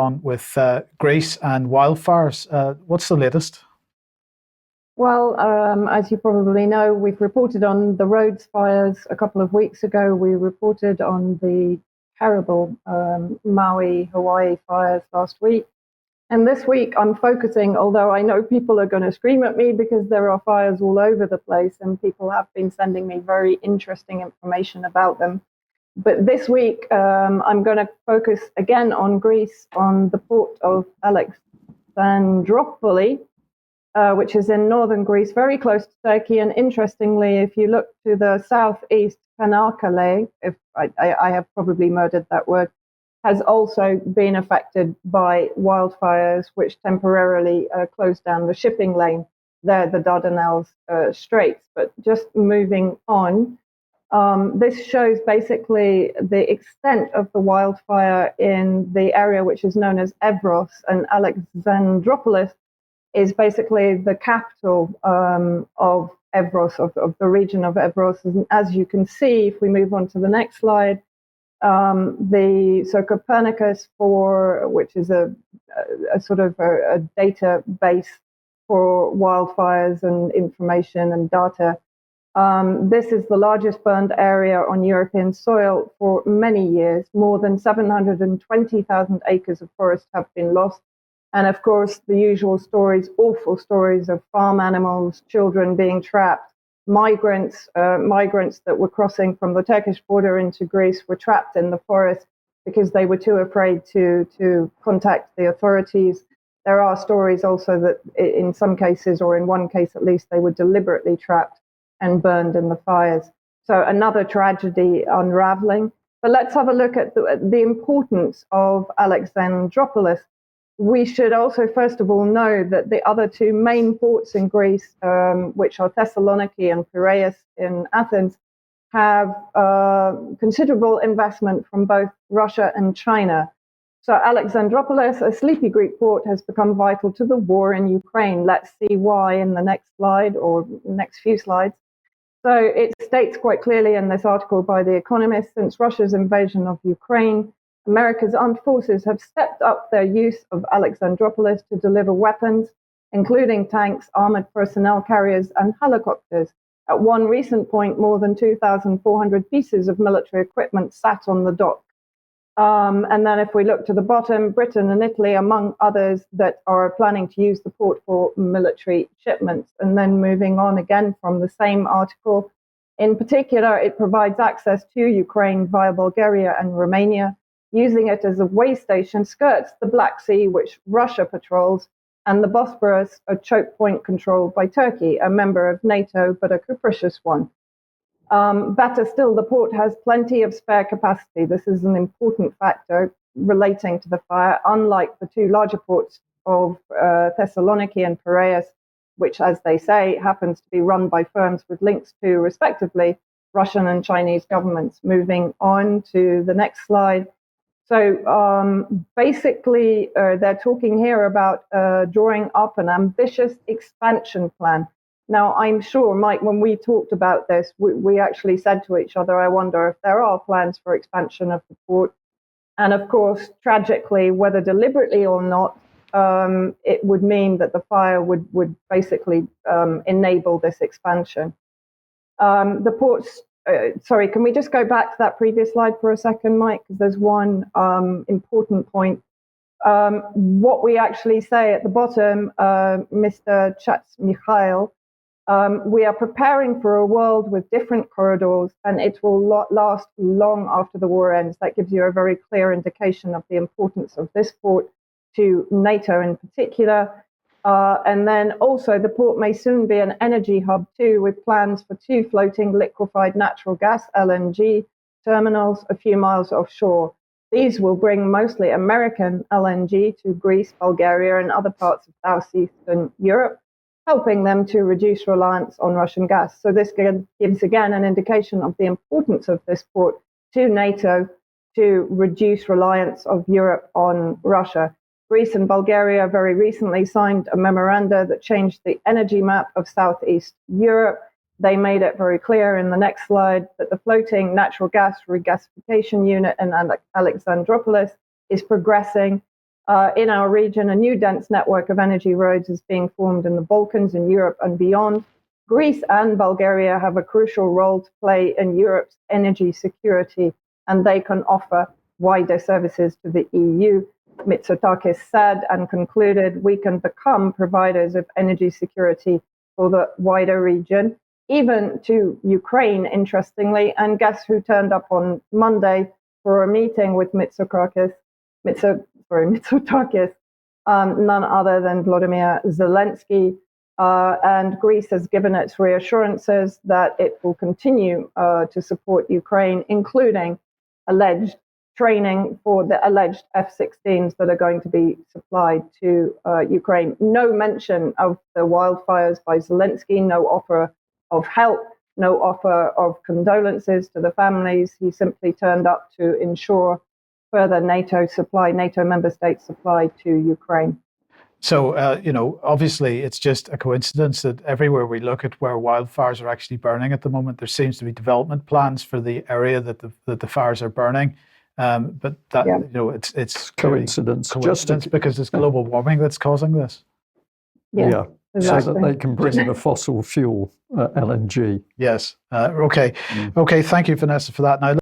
on with Greece and wildfires. What's the latest? Well, as you probably know, we've reported on the Rhodes fires a couple of weeks ago. We reported on the terrible Maui, Hawaii fires last week. And this week I'm focusing, although I know people are going to scream at me because there are fires all over the place and people have been sending me very interesting information about them. But this week I'm going to focus again on Greece, on the port of Alexandroupolis, which is in northern Greece, very close to Turkey. And interestingly, if you look to the southeast, Çanakkale, if I have probably murdered that word, has also been affected by wildfires, which temporarily closed down the shipping lane there, the Dardanelles Straits. But just moving on, this shows basically the extent of the wildfire in the area which is known as Evros, and Alexandroupolis is basically the capital of Evros, of the region of Evros. And as you can see, if we move on to the next slide, so Copernicus, which is a sort of a database for wildfires and information and data. This is the largest burned area on European soil for many years. More than 720,000 acres of forest have been lost. And of course, the usual stories, awful stories of farm animals, children being trapped. Migrants that were crossing from the Turkish border into Greece were trapped in the forest because they were too afraid to contact the authorities. There are stories also that in some cases, or in one case at least, they were deliberately trapped and burned in the fires. So another tragedy unraveling. But let's have a look at the importance of Alexandroupolis. We should also, first of all, know that the other two main ports in Greece, which are Thessaloniki and Piraeus in Athens, have considerable investment from both Russia and China. So Alexandroupolis, a sleepy Greek port, has become vital to the war in Ukraine. Let's see why in the next slide or next few slides. So it states quite clearly in this article by The Economist, since Russia's invasion of Ukraine, America's armed forces have stepped up their use of Alexandroupolis to deliver weapons, including tanks, armored personnel carriers, and helicopters. At one recent point, more than 2,400 pieces of military equipment sat on the dock. And then if we look to the bottom, Britain and Italy, among others, that are planning to use the port for military shipments. And then moving on again from the same article, in particular, it provides access to Ukraine via Bulgaria and Romania. Using it as a way station, skirts the Black Sea, which Russia patrols, and the Bosporus, a choke point controlled by Turkey, a member of NATO, but a capricious one. Better still, the port has plenty of spare capacity. This is an important factor relating to the fire, unlike the two larger ports of Thessaloniki and Piraeus, which, as they say, happens to be run by firms with links to, respectively, Russian and Chinese governments. Moving on to the next slide. So basically, they're talking here about drawing up an ambitious expansion plan. Now, I'm sure, Mike, when we talked about this, we actually said to each other, I wonder if there are plans for expansion of the port. And of course, tragically, whether deliberately or not, it would mean that the fire would basically enable this expansion. The port's sorry, can we just go back to that previous slide for a second, Mike? Because there's one important point. What we actually say at the bottom, Mr. Mikhail, we are preparing for a world with different corridors, and it will last long after the war ends. That gives you a very clear indication of the importance of this port to NATO in particular. And then also the port may soon be an energy hub too, with plans for 2 floating liquefied natural gas LNG terminals a few miles offshore. These will bring mostly American LNG to Greece, Bulgaria, and other parts of southeastern Europe, helping them to reduce reliance on Russian gas. So this gives again an indication of the importance of this port to NATO to reduce reliance of Europe on Russia. Greece and Bulgaria very recently signed a memoranda that changed the energy map of Southeast Europe. They made it very clear in the next slide that the floating natural gas regasification unit in Alexandroupolis is progressing. In our region, a new dense network of energy roads is being formed in the Balkans, in Europe and beyond. Greece and Bulgaria have a crucial role to play in Europe's energy security, and they can offer wider services to the EU. Mitsotakis said and concluded, we can become providers of energy security for the wider region, even to Ukraine, interestingly. And guess who turned up on Monday for a meeting with Mitsotakis? None other than Volodymyr Zelensky. And Greece has given its reassurances that it will continue to support Ukraine, including alleged training for the alleged F-16s that are going to be supplied to Ukraine. No mention of the wildfires by Zelensky, no offer of help, no offer of condolences to the families. He simply turned up to ensure further NATO member state supply to Ukraine. So, obviously it's just a coincidence that everywhere we look at where wildfires are actually burning at the moment, there seems to be development plans for the area that the fires are burning. But that, it's coincidence. Just because it's global warming that's causing this. Yeah. Exactly. So that they can bring the fossil fuel LNG. Yes. Okay. Okay. Thank you, Vanessa, for that. Now,